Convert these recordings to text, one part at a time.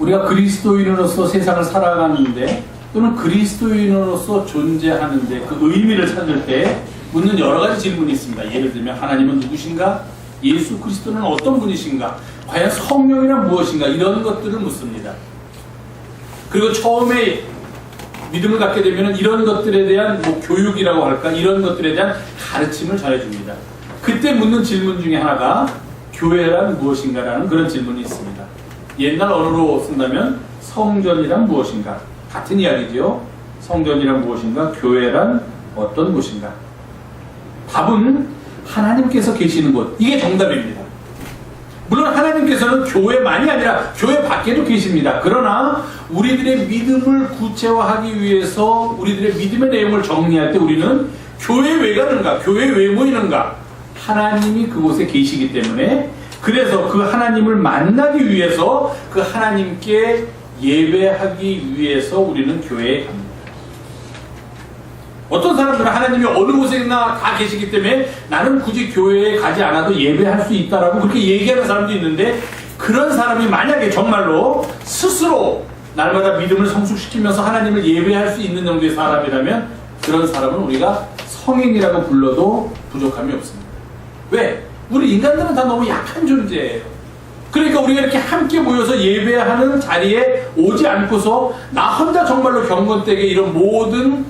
우리가 그리스도인으로서 세상을 살아가는데 또는 그리스도인으로서 존재하는데 그 의미를 찾을 때 묻는 여러 가지 질문이 있습니다. 예를 들면 하나님은 누구신가? 예수 그리스도는 어떤 분이신가? 과연 성령이란 무엇인가? 이런 것들을 묻습니다. 그리고 처음에 믿음을 갖게 되면 이런 것들에 대한 교육이라고 할까? 이런 것들에 대한 가르침을 전해줍니다. 그때 묻는 질문 중에 하나가 교회란 무엇인가라는 그런 질문이 있습니다. 옛날 언어로 쓴다면 성전이란 무엇인가? 같은 이야기죠. 성전이란 무엇인가? 교회란 어떤 곳인가? 답은 하나님께서 계시는 곳. 이게 정답입니다. 물론 하나님께서는 교회만이 아니라 교회 밖에도 계십니다. 그러나 우리들의 믿음을 구체화하기 위해서 우리들의 믿음의 내용을 정리할 때 우리는 교회에 왜 가는가? 교회에 왜 모이는가? 하나님이 그곳에 계시기 때문에 그래서 그 하나님을 만나기 위해서 그 하나님께 예배하기 위해서 우리는 교회에 갑니다. 어떤 사람들은 하나님이 어느 곳에나 다 계시기 때문에 나는 굳이 교회에 가지 않아도 예배할 수 있다라고 그렇게 얘기하는 사람도 있는데 그런 사람이 만약에 정말로 스스로 날마다 믿음을 성숙시키면서 하나님을 예배할 수 있는 정도의 사람이라면 그런 사람은 우리가 성인이라고 불러도 부족함이 없습니다. 왜? 우리 인간들은 다 너무 약한 존재예요. 그러니까 우리가 이렇게 함께 모여서 예배하는 자리에 오지 않고서 나 혼자 정말로 경건되게 이런 모든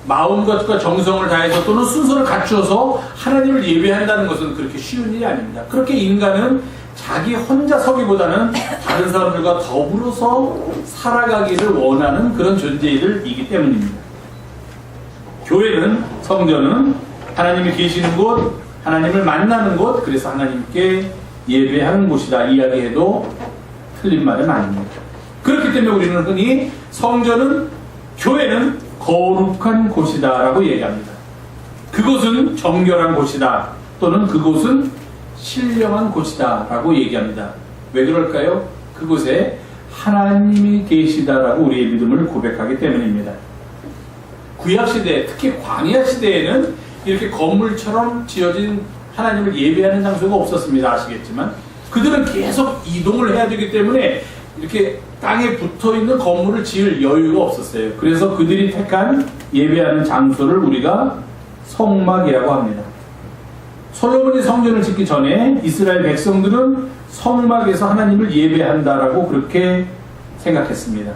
마음과 정성을 다해서 또는 순서를 갖추어서 하나님을 예배한다는 것은 그렇게 쉬운 일이 아닙니다. 그렇게 인간은 자기 혼자 서기보다는 다른 사람들과 더불어서 살아가기를 원하는 그런 존재이기 때문입니다. 교회는, 성전은 하나님이 계시는 곳, 하나님을 만나는 곳, 그래서 하나님께 예배하는 곳이다 이야기해도 틀린 말은 아닙니다. 그렇기 때문에 우리는 흔히 성전은, 교회는 거룩한 곳이다 라고 얘기합니다. 그곳은 정결한 곳이다 또는 그곳은 신령한 곳이다 라고 얘기합니다. 왜 그럴까요? 그곳에 하나님이 계시다라고 우리의 믿음을 고백하기 때문입니다. 구약시대, 특히 광야시대에는 이렇게 건물처럼 지어진 하나님을 예배하는 장소가 없었습니다. 아시겠지만 그들은 계속 이동을 해야 되기 때문에 이렇게 땅에 붙어있는 건물을 지을 여유가 없었어요. 그래서 그들이 택한 예배하는 장소를 우리가 성막이라고 합니다. 솔로몬이 성전을 짓기 전에 이스라엘 백성들은 성막에서 하나님을 예배한다라고 그렇게 생각했습니다.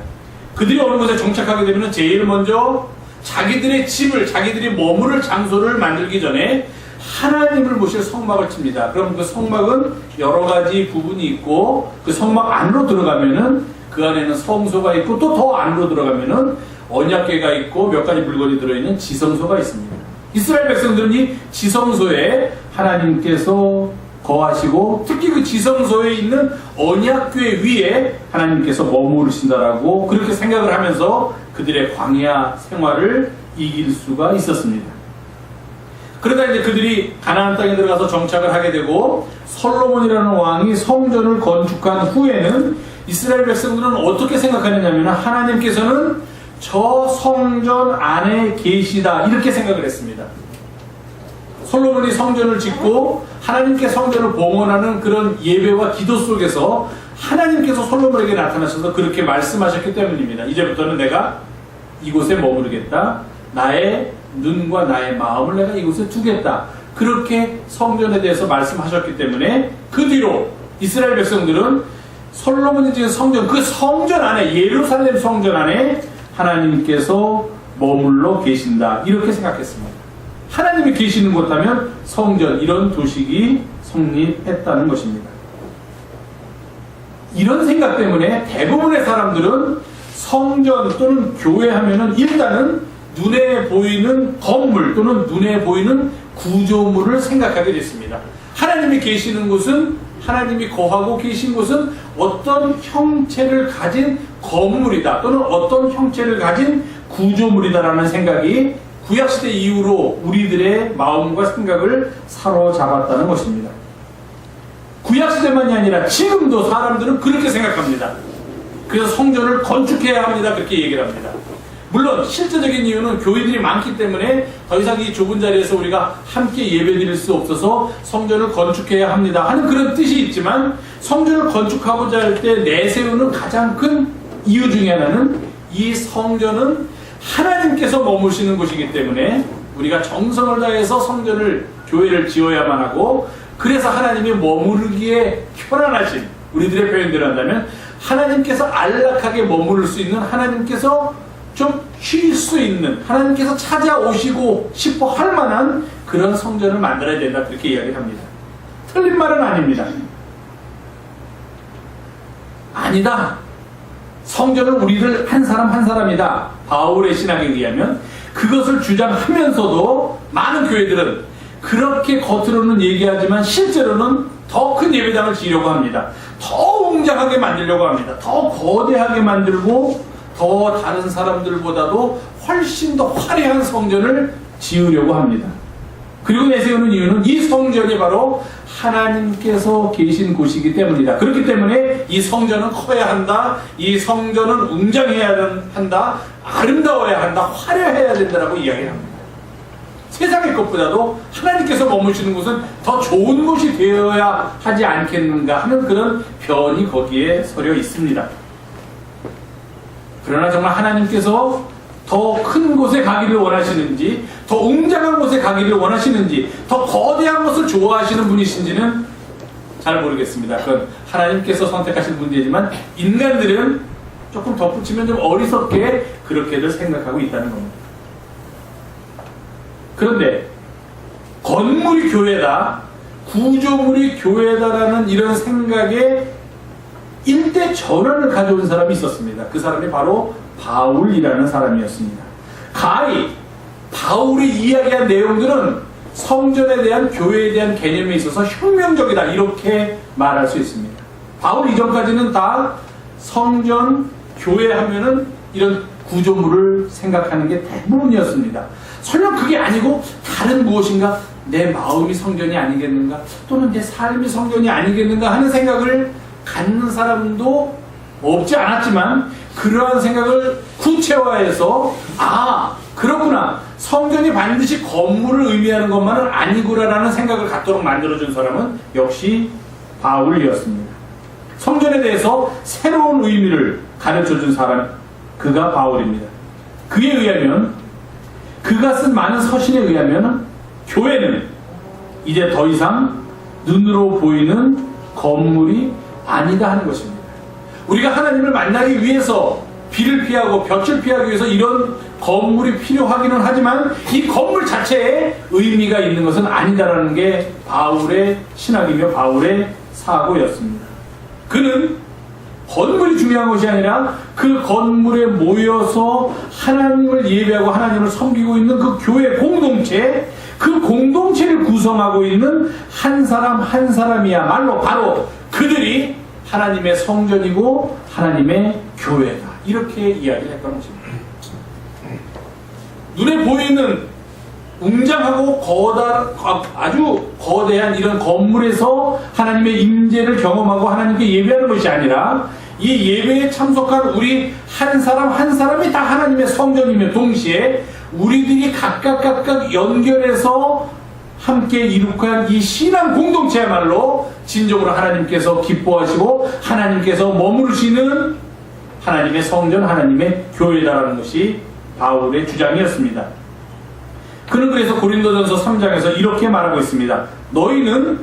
그들이 어느 곳에 정착하게 되면 제일 먼저 자기들의 집을, 자기들이 머무를 장소를 만들기 전에 하나님을 모실 성막을 칩니다. 그럼 그 성막은 여러 가지 부분이 있고 그 성막 안으로 들어가면은 그 안에는 성소가 있고 또 더 안으로 들어가면은 언약궤가 있고 몇 가지 물건이 들어있는 지성소가 있습니다. 이스라엘 백성들은 이 지성소에 하나님께서 거하시고 특히 그 지성소에 있는 언약궤 위에 하나님께서 머무르신다라고 그렇게 생각을 하면서 그들의 광야 생활을 이길 수가 있었습니다. 그러다 이제 그들이 가나안 땅에 들어가서 정착을 하게 되고 솔로몬이라는 왕이 성전을 건축한 후에는 이스라엘 백성들은 어떻게 생각하느냐면 하나님께서는 저 성전 안에 계시다 이렇게 생각을 했습니다. 솔로몬이 성전을 짓고 하나님께 성전을 봉헌하는 그런 예배와 기도 속에서 하나님께서 솔로몬에게 나타나셔서 그렇게 말씀하셨기 때문입니다. 이제부터는 내가 이곳에 머무르겠다. 나의 눈과 나의 마음을 내가 이곳에 두겠다. 그렇게 성전에 대해서 말씀하셨기 때문에 그 뒤로 이스라엘 백성들은 솔로몬이 지은 성전, 그 성전 안에, 예루살렘 성전 안에 하나님께서 머물러 계신다 이렇게 생각했습니다. 하나님이 계시는 곳 하면 성전, 이런 도식이 성립했다는 것입니다. 이런 생각 때문에 대부분의 사람들은 성전 또는 교회 하면은 일단은 눈에 보이는 건물 또는 눈에 보이는 구조물을 생각하게 됐습니다. 하나님이 계시는 곳은, 하나님이 거하고 계신 곳은 어떤 형체를 가진 건물이다 또는 어떤 형체를 가진 구조물이다라는 생각이 구약시대 이후로 우리들의 마음과 생각을 사로잡았다는 것입니다. 구약시대만이 아니라 지금도 사람들은 그렇게 생각합니다. 그래서 성전을 건축해야 합니다. 그렇게 얘기를 합니다. 물론 실제적인 이유는 교회들이 많기 때문에 더 이상 이 좁은 자리에서 우리가 함께 예배드릴 수 없어서 성전을 건축해야 합니다 하는 그런 뜻이 있지만, 성전을 건축하고자 할 때 내세우는 가장 큰 이유 중에 하나는 이 성전은 하나님께서 머무시는 곳이기 때문에 우리가 정성을 다해서 성전을, 교회를 지어야만 하고, 그래서 하나님이 머무르기에 편안하신, 우리들의 표현대로 한다면 하나님께서 안락하게 머무를 수 있는, 하나님께서 좀 쉴 수 있는, 하나님께서 찾아오시고 싶어 할 만한 그런 성전을 만들어야 된다, 그렇게 이야기를 합니다. 틀린 말은 아닙니다. 아니다. 성전은 우리들 한 사람 한 사람이다. 바울의 신학에 의하면 그것을 주장하면서도 많은 교회들은 그렇게 겉으로는 얘기하지만 실제로는 더 큰 예배당을 지으려고 합니다. 더 웅장하게 만들려고 합니다. 더 거대하게 만들고 더 다른 사람들보다도 훨씬 더 화려한 성전을 지으려고 합니다. 그리고 내세우는 이유는 이 성전이 바로 하나님께서 계신 곳이기 때문이다. 그렇기 때문에 이 성전은 커야 한다, 이 성전은 웅장해야 한다, 아름다워야 한다, 화려해야 된다라고 이야기합니다. 세상의 것보다도 하나님께서 머무시는 곳은 더 좋은 곳이 되어야 하지 않겠는가 하는 그런 변이 거기에 서려 있습니다. 그러나 정말 하나님께서 더 큰 곳에 가기를 원하시는지, 더 웅장한 곳에 가기를 원하시는지, 더 거대한 것을 좋아하시는 분이신지는 잘 모르겠습니다. 그건 하나님께서 선택하신 문제지만 인간들은 조금 덧붙이면 좀 어리석게 그렇게들 생각하고 있다는 겁니다. 그런데 건물이 교회다, 구조물이 교회다라는 이런 생각에 일대 전환을 가져온 사람이 있었습니다. 그 사람이 바로 바울이라는 사람이었습니다. 가히 바울이 이야기한 내용들은 성전에 대한, 교회에 대한 개념에 있어서 혁명적이다, 이렇게 말할 수 있습니다. 바울 이전까지는 다 성전, 교회 하면은 이런 구조물을 생각하는 게 대부분이었습니다. 설령 그게 아니고 다른 무엇인가, 내 마음이 성전이 아니겠는가, 또는 내 삶이 성전이 아니겠는가 하는 생각을 갖는 사람도 없지 않았지만, 그러한 생각을 구체화해서 그렇구나, 성전이 반드시 건물을 의미하는 것만은 아니구나라는 생각을 갖도록 만들어준 사람은 역시 바울이었습니다. 성전에 대해서 새로운 의미를 가르쳐준 사람, 그가 바울입니다. 그에 의하면, 그가 쓴 많은 서신에 의하면 교회는 이제 더 이상 눈으로 보이는 건물이 아니다 하는 것입니다. 우리가 하나님을 만나기 위해서 비를 피하고 볕을 피하기 위해서 이런 건물이 필요하기는 하지만 이 건물 자체에 의미가 있는 것은 아니다라는 게 바울의 신학이며 바울의 사고였습니다. 그는 건물이 중요한 것이 아니라 그 건물에 모여서 하나님을 예배하고 하나님을 섬기고 있는 그 교회 공동체, 그 공동체를 구성하고 있는 한 사람 한 사람이야말로 바로 그들이 하나님의 성전이고 하나님의 교회다, 이렇게 이야기를 했던 것입니다. 눈에 보이는 웅장하고 아주 거대한 이런 건물에서 하나님의 임재를 경험하고 하나님께 예배하는 것이 아니라, 이 예배에 참석한 우리 한 사람 한 사람이 다 하나님의 성전이며 동시에 우리들이 각각 연결해서 함께 이룩한 이 신앙 공동체야말로 진정으로 하나님께서 기뻐하시고 하나님께서 머무르시는 하나님의 성전, 하나님의 교회다라는 것이 바울의 주장이었습니다. 그는 그래서 고린도전서 3장에서 이렇게 말하고 있습니다. 너희는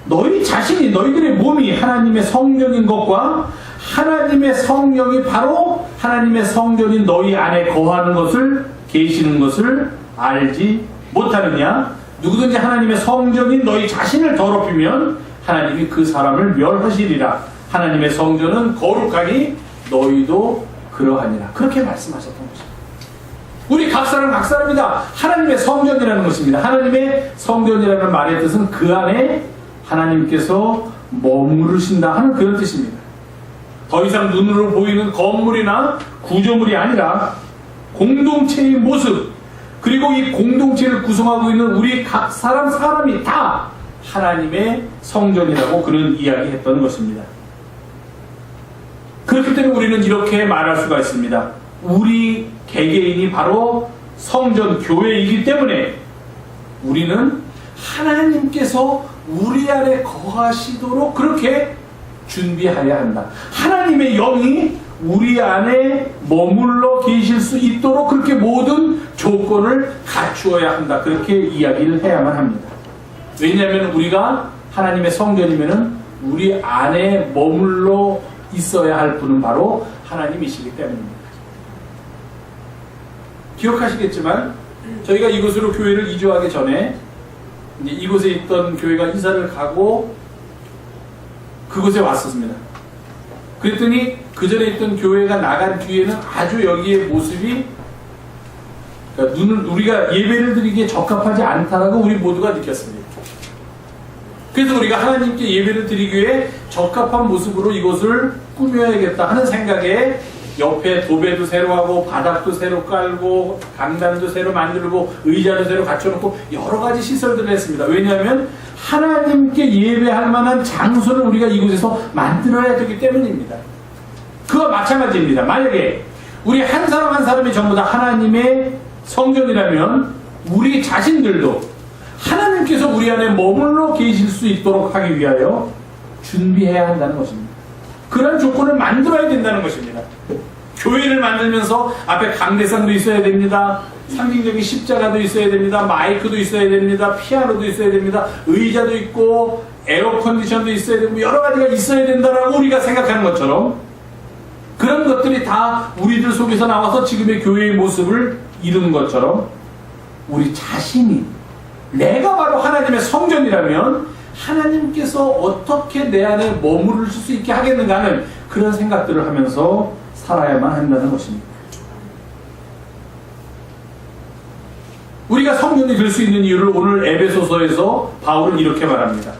너희 자신이, 너희들의 몸이 하나님의 성전인 것과 하나님의 성령이 바로 하나님의 성전인 너희 안에 거하는 것을, 계시는 것을 알지 못하느냐? 누구든지 하나님의 성전인 너희 자신을 더럽히면 하나님이 그 사람을 멸하시리라. 하나님의 성전은 거룩하니 너희도 그러하니라. 그렇게 말씀하셨던 것입니다. 우리 각 사람이다 하나님의 성전이라는 것입니다. 하나님의 성전이라는 말의 뜻은 그 안에 하나님께서 머무르신다 하는 그런 뜻입니다. 더 이상 눈으로 보이는 건물이나 구조물이 아니라 공동체의 모습, 그리고 이 공동체를 구성하고 있는 우리 각 사람이 다 하나님의 성전이라고 그런 이야기했던 것입니다. 그렇기 때문에 우리는 이렇게 말할 수가 있습니다. 우리 개개인이 바로 성전 교회이기 때문에 우리는 하나님께서 우리 안에 거하시도록 그렇게 준비해야 한다. 하나님의 영이 우리 안에 머물러 계실 수 있도록 그렇게 모든 조건을 갖추어야 한다. 그렇게 이야기를 해야만 합니다. 왜냐하면 우리가 하나님의 성전이면은 우리 안에 머물러 있어야 할 분은 바로 하나님이시기 때문입니다. 기억하시겠지만 저희가 이곳으로 교회를 이주하기 전에 이제 이곳에 있던 교회가 이사를 가고 그곳에 왔었습니다. 그랬더니 그 전에 있던 교회가 나간 뒤에는 아주 여기의 모습이 그러니까 우리가 예배를 드리기에 적합하지 않다라고 우리 모두가 느꼈습니다. 그래서 우리가 하나님께 예배를 드리기 위해 적합한 모습으로 이곳을 꾸며야겠다 하는 생각에 옆에 도배도 새로 하고 바닥도 새로 깔고 강단도 새로 만들고 의자도 새로 갖춰놓고 여러 가지 시설들을 했습니다. 왜냐하면 하나님께 예배할 만한 장소를 우리가 이곳에서 만들어야 되기 때문입니다. 그와 마찬가지입니다. 만약에 우리 한 사람 한 사람이 전부 다 하나님의 성전이라면 우리 자신들도 하나님께서 우리 안에 머물러 계실 수 있도록 하기 위하여 준비해야 한다는 것입니다. 그런 조건을 만들어야 된다는 것입니다. 교회를 만들면서 앞에 강대상도 있어야 됩니다. 상징적인 십자가도 있어야 됩니다. 마이크도 있어야 됩니다. 피아노도 있어야 됩니다. 의자도 있고 에어컨디션도 있어야 되고 여러 가지가 있어야 된다라고 우리가 생각하는 것처럼 그런 것들이 다 우리들 속에서 나와서 지금의 교회의 모습을 이루는 것처럼 우리 자신이 내가 바로 하나님의 성전이라면 하나님께서 어떻게 내 안에 머무를 수 있게 하겠는가 하는 그런 생각들을 하면서 살아야만 한다는 것입니다. 우리가 성전이 될 수 있는 이유를 오늘 에베소서에서 바울은 이렇게 말합니다.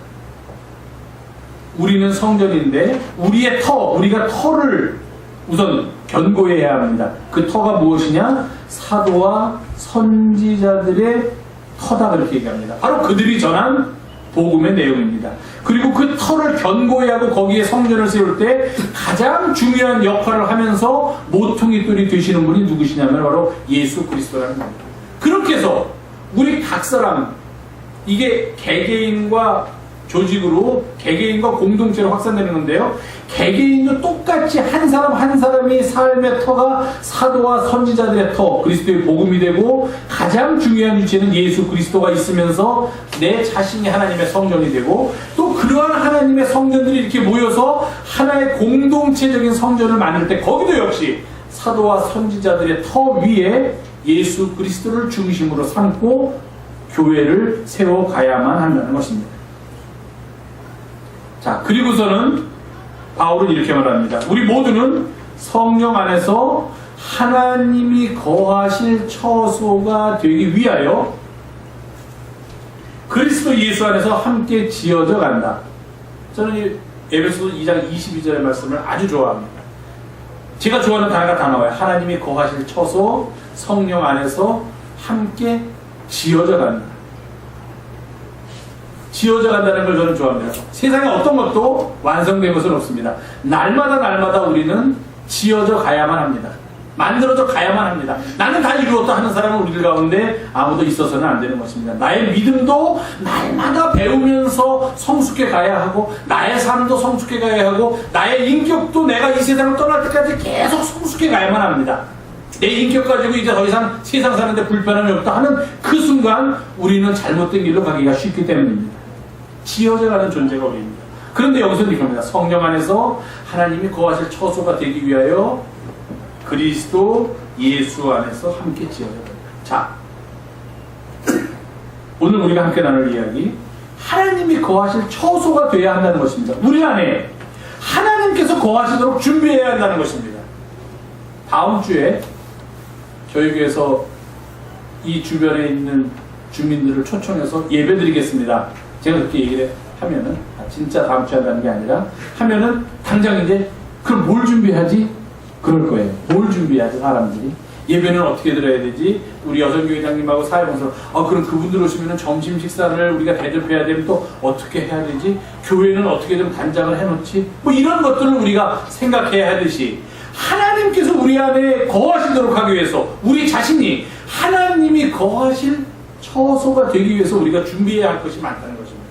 우리는 성전인데 우리의 우리가 터를 우선 견고해야 합니다. 그 터가 무엇이냐? 사도와 선지자들의 터다 그렇게 얘기합니다. 바로 그들이 전한 복음의 내용입니다. 그리고 그 터를 견고히 하고 거기에 성전을 세울 때 가장 중요한 역할을 하면서 모퉁이돌이 되시는 분이 누구시냐면 바로 예수 그리스도라는 겁니다. 그렇게 해서 우리 각 사람 이게 개개인과 조직으로 개개인과 공동체로 확산되는 건데요. 개개인도 똑같이 한 사람 한 사람이 삶의 터가 사도와 선지자들의 터, 그리스도의 복음이 되고 가장 중요한 위치에는 예수 그리스도가 있으면서 내 자신이 하나님의 성전이 되고 또 그러한 하나님의 성전들이 이렇게 모여서 하나의 공동체적인 성전을 만들 때 거기도 역시 사도와 선지자들의 터 위에 예수 그리스도를 중심으로 삼고 교회를 세워가야만 한다는 것입니다. 자, 그리고서는 바울은 이렇게 말합니다. 우리 모두는 성령 안에서 하나님이 거하실 처소가 되기 위하여 그리스도 예수 안에서 함께 지어져 간다. 저는 이 에베소서 2장 22절의 말씀을 아주 좋아합니다. 제가 좋아하는 단어가 다 나와요. 하나님이 거하실 처소, 성령 안에서 함께 지어져 간다. 지어져 간다는 걸 저는 좋아합니다. 세상에 어떤 것도 완성된 것은 없습니다. 날마다 우리는 지어져 가야만 합니다. 만들어져 가야만 합니다. 나는 다 이루었다 하는 사람은 우리들 가운데 아무도 있어서는 안 되는 것입니다. 나의 믿음도 날마다 배우면서 성숙해 가야 하고 나의 삶도 성숙해 가야 하고 나의 인격도 내가 이 세상을 떠날 때까지 계속 성숙해 가야만 합니다. 내 인격 가지고 이제 더 이상 세상 사는데 불편함이 없다 하는 그 순간 우리는 잘못된 길로 가기가 쉽기 때문입니다. 지어져가는 존재가 우리입니다. 그런데 여기서 이렇게 합니다. 성령 안에서 하나님이 거하실 처소가 되기 위하여 그리스도 예수 안에서 함께 지어져간다. 자, 오늘 우리가 함께 나눌 이야기 하나님이 거하실 처소가 되어야 한다는 것입니다. 우리 안에 하나님께서 거하시도록 준비해야 한다는 것입니다. 다음 주에 저희 교회에서 이 주변에 있는 주민들을 초청해서 예배드리겠습니다. 제가 그렇게 얘기를 하면은 진짜 다음 주에 한다는 게 아니라 하면은 당장 이제 그럼 뭘 준비하지? 그럴 거예요. 뭘 준비하지 사람들이? 예배는 어떻게 드려야 되지? 우리 여성교회장님하고 사회봉사로 그럼 그분들 오시면은 점심 식사를 우리가 대접해야 되면 또 어떻게 해야 되지? 교회는 어떻게 좀 단장을 해놓지? 뭐 이런 것들을 우리가 생각해야 하듯이 하나님께서 우리 안에 거하시도록 하기 위해서 우리 자신이 하나님이 거하실 처소가 되기 위해서 우리가 준비해야 할 것이 많다는 것입니다.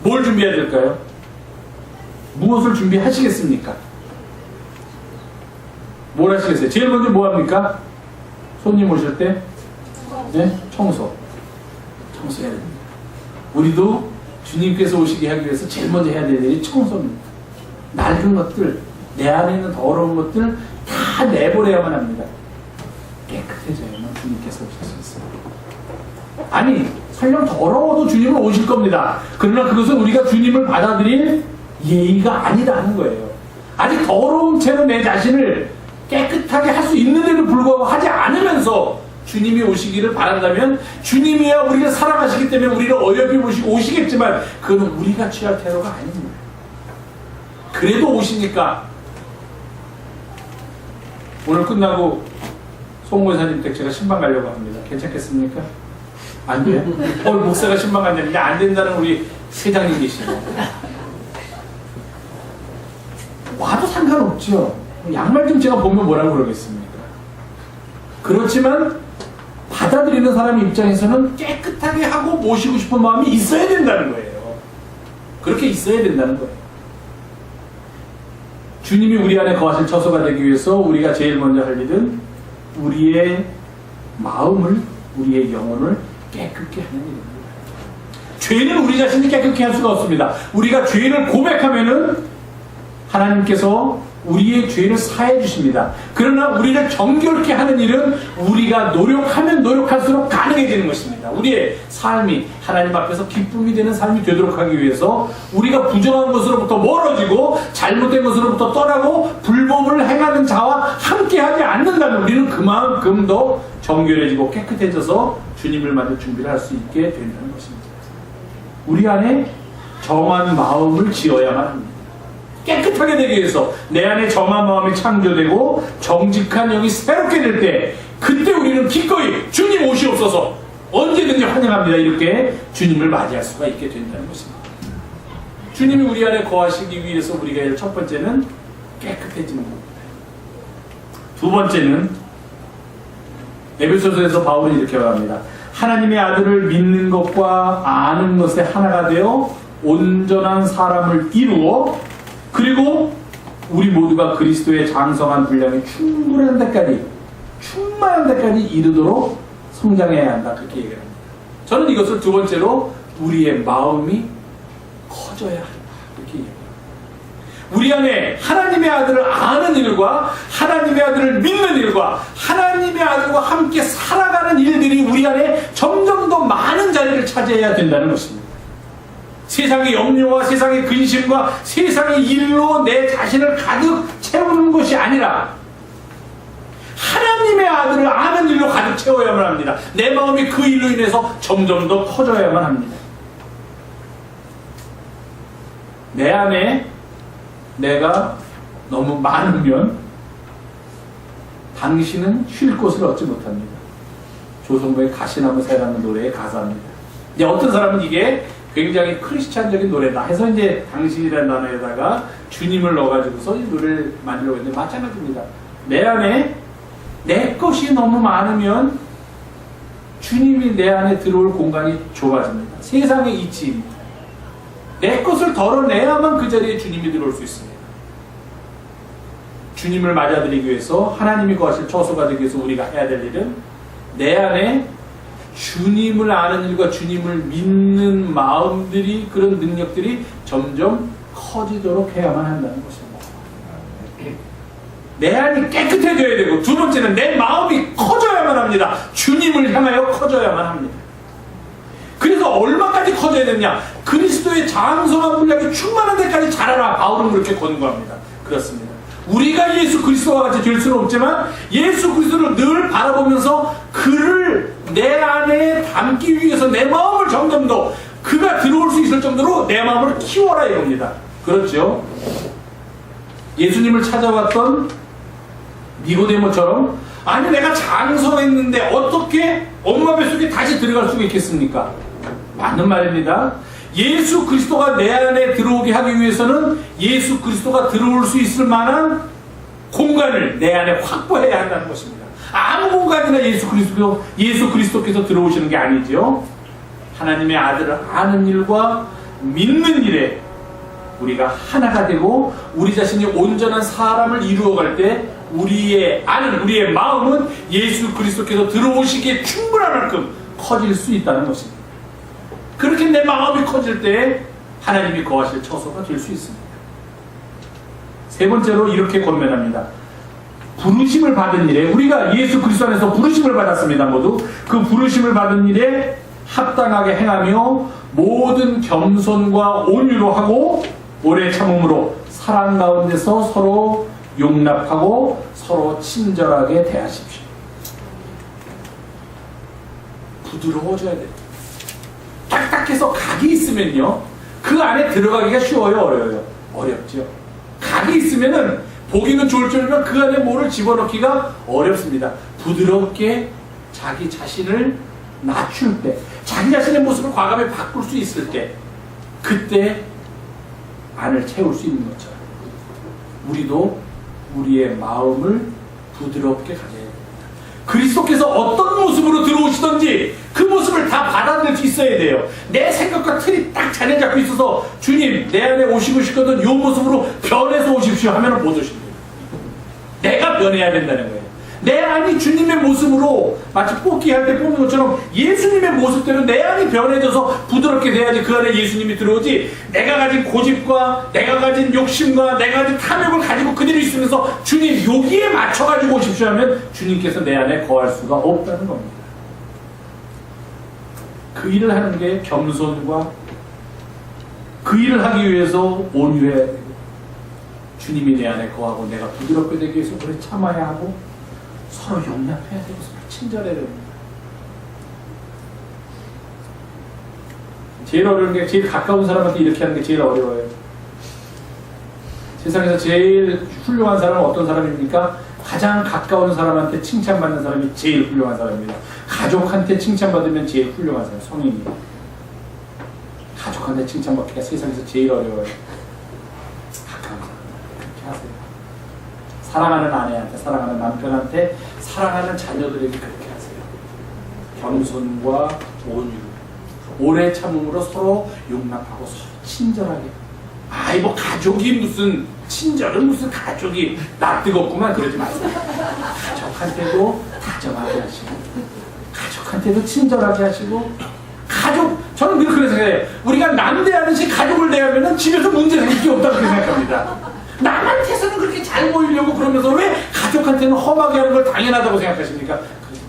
뭘 준비해야 될까요? 무엇을 준비하시겠습니까? 뭘 하시겠어요? 제일 먼저 뭐 합니까? 손님 오실 때? 네? 청소해야 됩니다. 우리도 주님께서 오시게 하기 위해서 제일 먼저 해야 될 일이 청소입니다. 낡은 것들, 내 안에 있는 더러운 것들 다 내보내야만 합니다. 깨끗해져야만 주님께서 오실 수 있어요. 아니, 설령 더러워도 주님은 오실 겁니다. 그러나 그것은 우리가 주님을 받아들일 예의가 아니다는 거예요. 아직 더러운 채로 내 자신을 깨끗하게 할 수 있는데도 불구하고 하지 않으면서 주님이 오시기를 바란다면 주님이야 우리를 사랑하시기 때문에 우리를 어여삐 보시고 오시겠지만 그건 우리가 취할 태도가 아닙니다. 그래도 오시니까 오늘 끝나고 송원사님 댁 제가 신방 가려고 합니다. 괜찮겠습니까? 안 돼요? 목사가 신방 간다는데 안 된다는 우리 회장님 계시죠. 와도 상관없죠. 양말 좀 제가 보면 뭐라고 그러겠습니까? 그렇지만 받아들이는 사람 입장에서는 깨끗하게 하고 모시고 싶은 마음이 있어야 된다는 거예요. 그렇게 있어야 된다는 거예요. 주님이 우리 안에 거하실 처소가 되기 위해서 우리가 제일 먼저 할 일은 우리의 마음을, 우리의 영혼을 깨끗게 하는 일입니다. 죄는 우리 자신이 깨끗게 할 수가 없습니다. 우리가 죄를 고백하면은 하나님께서 우리의 죄를 사해 주십니다. 그러나 우리를 정결케 하는 일은 우리가 노력하면 노력할수록 가능해지는 것입니다. 우리의 삶이 하나님 앞에서 기쁨이 되는 삶이 되도록 하기 위해서 우리가 부정한 것으로부터 멀어지고 잘못된 것으로부터 떠나고 불법을 행하는 자와 함께하지 않는다면 우리는 그만큼 더 정결해지고 깨끗해져서 주님을 맞을 준비를 할 수 있게 된다는 것입니다. 우리 안에 정한 마음을 지어야만 합니다. 깨끗하게 되기 위해서 내 안에 정한 마음이 창조되고 정직한 영이 새롭게 될 때 그때 우리는 기꺼이 주님 오시옵소서 언제든지 환영합니다. 이렇게 주님을 맞이할 수가 있게 된다는 것입니다. 주님이 우리 안에 거하시기 위해서 우리가 할 첫 번째는 깨끗해지는 겁니다. 두 번째는 에베소서에서 바울이 이렇게 말합니다. 하나님의 아들을 믿는 것과 아는 것에 하나가 되어 온전한 사람을 이루어 그리고 우리 모두가 그리스도의 장성한 분량이 충만한 데까지 이르도록 성장해야 한다. 그렇게 얘기를 합니다. 저는 이것을 두 번째로 우리의 마음이 커져야 한다. 이렇게 얘기합니다. 우리 안에 하나님의 아들을 아는 일과 하나님의 아들을 믿는 일과 하나님의 아들과 함께 살아가는 일들이 우리 안에 점점 더 많은 자리를 차지해야 된다는 것입니다. 세상의 염려와 세상의 근심과 세상의 일로 내 자신을 가득 채우는 것이 아니라 하나님의 아들을 아는 일로 가득 채워야만 합니다. 내 마음이 그 일로 인해서 점점 더 커져야만 합니다. 내 안에 내가 너무 많으면 당신은 쉴 곳을 얻지 못합니다. 조성모의 가시나무 새라는 노래의 가사입니다. 이제 어떤 사람은 이게 굉장히 크리스찬적인 노래다 해서 이제 당신이라는 단어에다가 주님을 넣어가지고서 이 노래를 만들려고 했는데 마찬가지입니다. 내 안에 내 것이 너무 많으면 주님이 내 안에 들어올 공간이 좁아집니다. 세상의 이치입니다. 내 것을 덜어내야만 그 자리에 주님이 들어올 수 있습니다. 주님을 맞아들이기 위해서 하나님이 거하실 처소가 되기 위해서 우리가 해야 될 일은 내 안에 주님을 아는 일과 주님을 믿는 마음들이 그런 능력들이 점점 커지도록 해야만 한다는 것입니다. 내 안이 깨끗해져야 되고 두 번째는 내 마음이 커져야만 합니다. 주님을 향하여 커져야만 합니다. 그래서 얼마까지 커져야 되냐? 그리스도의 장성한 분량이 충만한 데까지 자라라. 바울은 그렇게 권고합니다. 그렇습니다. 우리가 예수 그리스도와 같이 될 수는 없지만 예수 그리스도를 늘 바라보면서 그를 내 안에 담기 위해서 내 마음을 점점 더 그가 들어올 수 있을 정도로 내 마음을 키워라 이겁니다. 그렇죠? 예수님을 찾아왔던 니고데모처럼 아니 내가 장성했는데 어떻게 엄마 뱃속에 다시 들어갈 수가 있겠습니까? 맞는 말입니다. 예수 그리스도가 내 안에 들어오게 하기 위해서는 예수 그리스도가 들어올 수 있을 만한 공간을 내 안에 확보해야 한다는 것입니다. 아무 공간이나 예수 그리스도께서 들어오시는 게 아니죠. 하나님의 아들을 아는 일과 믿는 일에 우리가 하나가 되고 우리 자신이 온전한 사람을 이루어갈 때 우리의 마음은 예수 그리스도께서 들어오시기에 충분한 만큼 커질 수 있다는 것입니다. 그렇게 내 마음이 커질 때 하나님이 거하실 처소가 될 수 있습니다. 세 번째로 이렇게 권면합니다. 부르심을 받은 일에, 우리가 예수 그리스도 안에서 부르심을 받았습니다. 모두 그 부르심을 받은 일에 합당하게 행하며 모든 겸손과 온유로 하고 오래 참음으로 사랑 가운데서 서로 용납하고 서로 친절하게 대하십시오. 부드러워져야 돼요. 딱딱해서 각이 있으면요, 그 안에 들어가기가 쉬워요, 어려워요? 어렵죠. 각이 있으면은 보기는 좋을 줄이면 그 안에 뭐를 집어넣기가 어렵습니다. 부드럽게 자기 자신을 낮출 때, 자기 자신의 모습을 과감히 바꿀 수 있을 때, 그때 안을 채울 수 있는 것처럼 우리도 우리의 마음을 부드럽게 가져야 됩니다. 그리스도께서 어떤 모습으로 들어오시든지 그 모습을 다 받아들일 수 있어야 돼요. 내 생각과 틀이 딱 자리 잡고 있어서 주님 내 안에 오시고 싶거든 이 모습으로 변해서 오십시오 하면 못 오십니다. 내가 변해야 된다는 거예요. 내 안이 주님의 모습으로 마치 뽑기 할 때 뽑는 것처럼 예수님의 모습대로 내 안이 변해져서 부드럽게 돼야지 그 안에 예수님이 들어오지, 내가 가진 고집과 내가 가진 욕심과 내가 가진 탐욕을 가지고 그대로 있으면서 주님 여기에 맞춰가지고 오십시오 하면 주님께서 내 안에 거할 수가 없다는 겁니다. 그 일을 하는 게 겸손과 그 일을 하기 위해서 온유해야 되고 주님이 내 안에 거하고 내가 부드럽게 되기 위해서 오래 참아야 하고 서로 용납해야 되고 서로 친절해야 됩니다. 제일 어려운 게 제일 가까운 사람한테 이렇게 하는 게 제일 어려워요. 세상에서 제일 훌륭한 사람은 어떤 사람입니까? 가장 가까운 사람한테 칭찬받는 사람이 제일 훌륭한 사람입니다. 가족한테 칭찬받으면 제일 훌륭한 사람, 성인이에요. 가족한테 칭찬받기가 세상에서 제일 어려워요. 가까운 사람 그렇게 하세요. 사랑하는 아내한테, 사랑하는 남편한테, 사랑하는 자녀들에게 그렇게 하세요. 겸손과 온유, 오래 참음으로 서로 용납하고 서로 친절하게. 아이 뭐 가족이 무슨 친절은 무슨 가족이 나 뜨겁구만 그러지 마세요. 가족한테도 다정하게 하시고 가족한테도 친절하게 하시고 저는 그렇게 생각해요. 우리가 남 대하듯이 가족을 대하면 집에서 문제 생길 게 없다고 생각합니다. 남한테서는 그렇게 잘 보이려고 그러면서 왜 가족한테는 험하게 하는 걸 당연하다고 생각하십니까? 그러지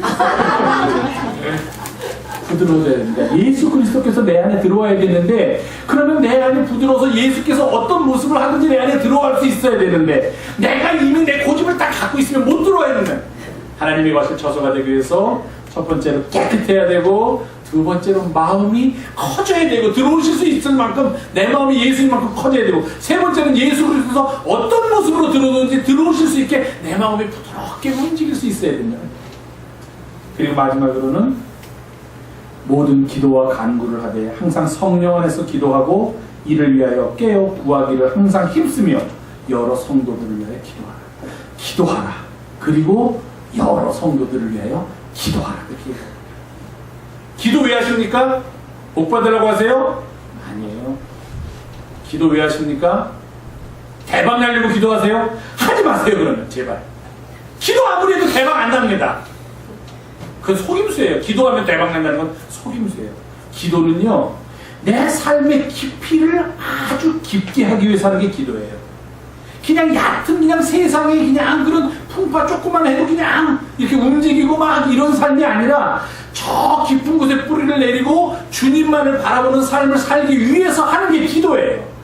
마세요. 부드러워져야 됩니다. 예수 그리스도께서 내 안에 들어와야겠는데, 그러면 내 안이 부드러워서 예수께서 어떤 모습을 하든지 내 안에 들어갈 수 있어야 되는데, 내가 이미 내 고집을 딱 갖고 있으면 못 들어와야 되는, 하나님이 거실 처소가 되기 위해서 첫 번째로 깨끗해야 되고, 두 번째로 마음이 커져야 되고, 들어오실 수 있을 만큼 내 마음이 예수님만큼 커져야 되고, 세 번째는 예수 그리스도께서 어떤 모습으로 들어오든지 들어오실 수 있게 내 마음이 부드럽게 움직일 수 있어야 됩니다. 그리고 마지막으로는 모든 기도와 간구를 하되 항상 성령 안에서 기도하고 이를 위하여 깨어 구하기를 항상 힘쓰며 여러 성도들을 위하여 기도하라. 그리고 여러 성도들을 위하여 기도하라. 그렇게 기도 왜 하십니까? 복 받으라고 하세요? 아니에요. 기도 왜 하십니까? 대박 날리고 기도하세요? 하지 마세요. 그러면 제발. 기도 아무리 해도 대박 안 납니다. 그건 속임수예요. 기도하면 대박 난다는 건 속임수예요. 기도는요, 내 삶의 깊이를 아주 깊게 하기 위해서 하는 게 기도예요. 그냥 얕은 그냥 세상에 그냥 그런 풍파 조금만 해도 그냥 이렇게 움직이고 막 이런 삶이 아니라 저 깊은 곳에 뿌리를 내리고 주님만을 바라보는 삶을 살기 위해서 하는 게 기도예요.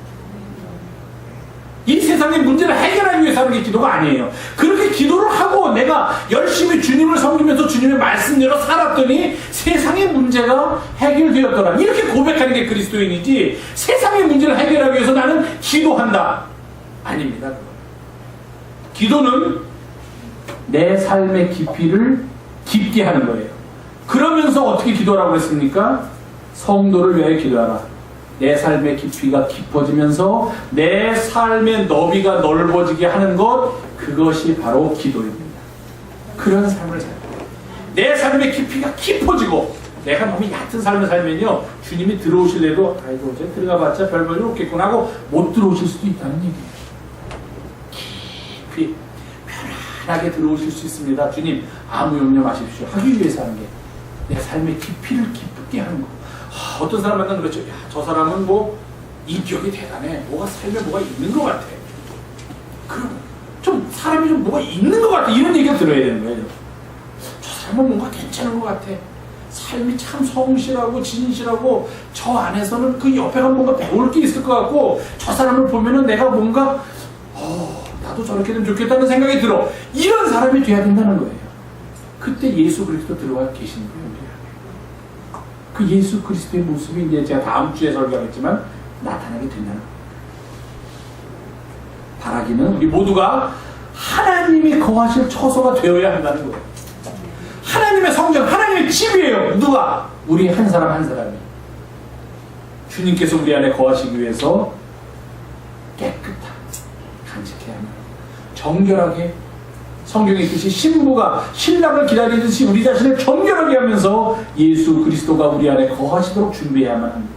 이 세상의 문제를 해결하기 위해서 하는 게 기도가 아니에요. 그렇게 기도를 하고 내가 열심히 주님을 섬기면서 주님의 말씀대로 살았더니 세상의 문제가 해결되었더라. 이렇게 고백하는 게 그리스도인이지, 세상의 문제를 해결하기 위해서 나는 기도한다. 아닙니다. 기도는 내 삶의 깊이를 깊게 하는 거예요. 그러면서 어떻게 기도하라고 했습니까? 성도를 위하여 기도하라. 내 삶의 깊이가 깊어지면서 내 삶의 너비가 넓어지게 하는 것, 그것이 바로 기도입니다. 그런 삶을 살아요. 내 삶의 깊이가 깊어지고 내가 너무 얕은 삶을 살면요, 주님이 들어오실래도 아이고 이제 들어가봤자 별 볼일 없겠구나 하고 못 들어오실 수도 있다는 얘기예요. 깊이 편안하게 들어오실 수 있습니다. 주님 아무 염려 마십시오 하기 위해서 하는 게 내 삶의 깊이를 깊게 하는 거. 어떤 사람 만나면 그렇죠. 야, 저 사람은 뭐 인격이 대단해. 뭐가 삶에 뭐가 있는 것 같아. 그럼 좀 사람이 좀 뭐가 있는 것 같아. 이런 얘기가 들어야 되는 거예요. 저 사람은 뭔가 괜찮은 것 같아. 삶이 참 성실하고 진실하고 저 안에서는 그 옆에 가면 뭔가 배울 게 있을 것 같고 저 사람을 보면은 내가 뭔가 나도 저렇게 되면 좋겠다는 생각이 들어. 이런 사람이 돼야 된다는 거예요. 그때 예수 그리스도 들어와 계시는 거예요. 그 예수 그리스도의 모습이 이제 제가 다음 주에 설교하겠지만 나타나게 된다는 거예요. 바라기는 우리 모두가 하나님이 거하실 처소가 되어야 한다는 거예요. 하나님의 성전, 하나님의 집이에요. 누가? 우리 한 사람 한 사람이. 주님께서 우리 안에 거하시기 위해서 깨끗하게 간직해야 합니다. 정결하게, 성경에 있듯이 신부가 신랑을 기다리듯이 우리 자신을 정결하게 하면서 예수 그리스도가 우리 안에 거하시도록 준비해야만 합니다.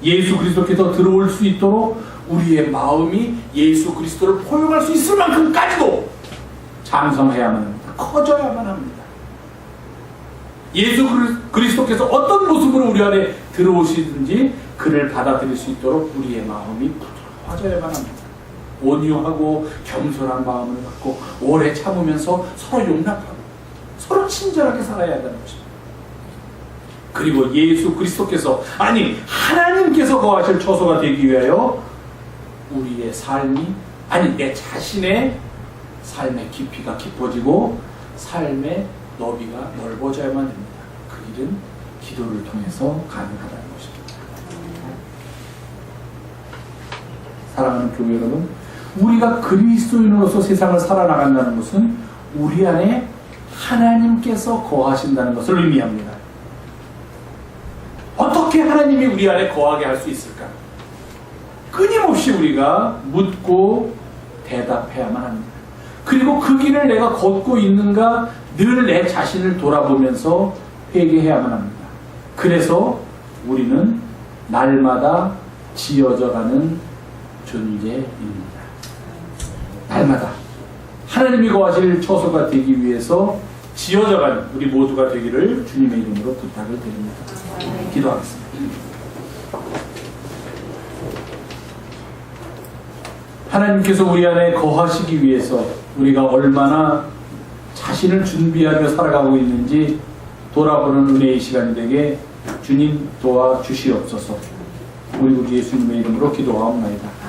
예수 그리스도께서 들어올 수 있도록 우리의 마음이 예수 그리스도를 포용할 수 있을 만큼까지도 장성해야만 합니다. 커져야만 합니다. 예수 그리스도께서 어떤 모습으로 우리 안에 들어오시든지 그를 받아들일 수 있도록 우리의 마음이 부드러워져야만 합니다. 온유하고 겸손한 마음을 갖고 오래 참으면서 서로 용납하고 서로 친절하게 살아야 한다는 것입니다. 그리고 예수 그리스도께서, 아니 하나님께서 거하실 처소가 되기 위하여 우리의 삶이, 아니 내 자신의 삶의 깊이가 깊어지고 삶의 너비가 넓어져야만 됩니다. 그 일은 기도를 통해서 가능하다는 것입니다. 사랑하는 교회 여러분, 우리가 그리스도인으로서 세상을 살아나간다는 것은 우리 안에 하나님께서 거하신다는 것을 의미합니다. 어떻게 하나님이 우리 안에 거하게 할 수 있을까? 끊임없이 우리가 묻고 대답해야만 합니다. 그리고 그 길을 내가 걷고 있는가 늘 내 자신을 돌아보면서 회개해야만 합니다. 그래서 우리는 날마다 지어져가는 존재입니다. 날마다 하나님이 거하실 처소가 되기 위해서 지어져가는 우리 모두가 되기를 주님의 이름으로 부탁을 드립니다. 기도하겠습니다. 하나님께서 우리 안에 거하시기 위해서 우리가 얼마나 자신을 준비하며 살아가고 있는지 돌아보는 은혜의 시간이 되게 주님 도와주시옵소서. 우리 예수님의 이름으로 기도하옵나이다.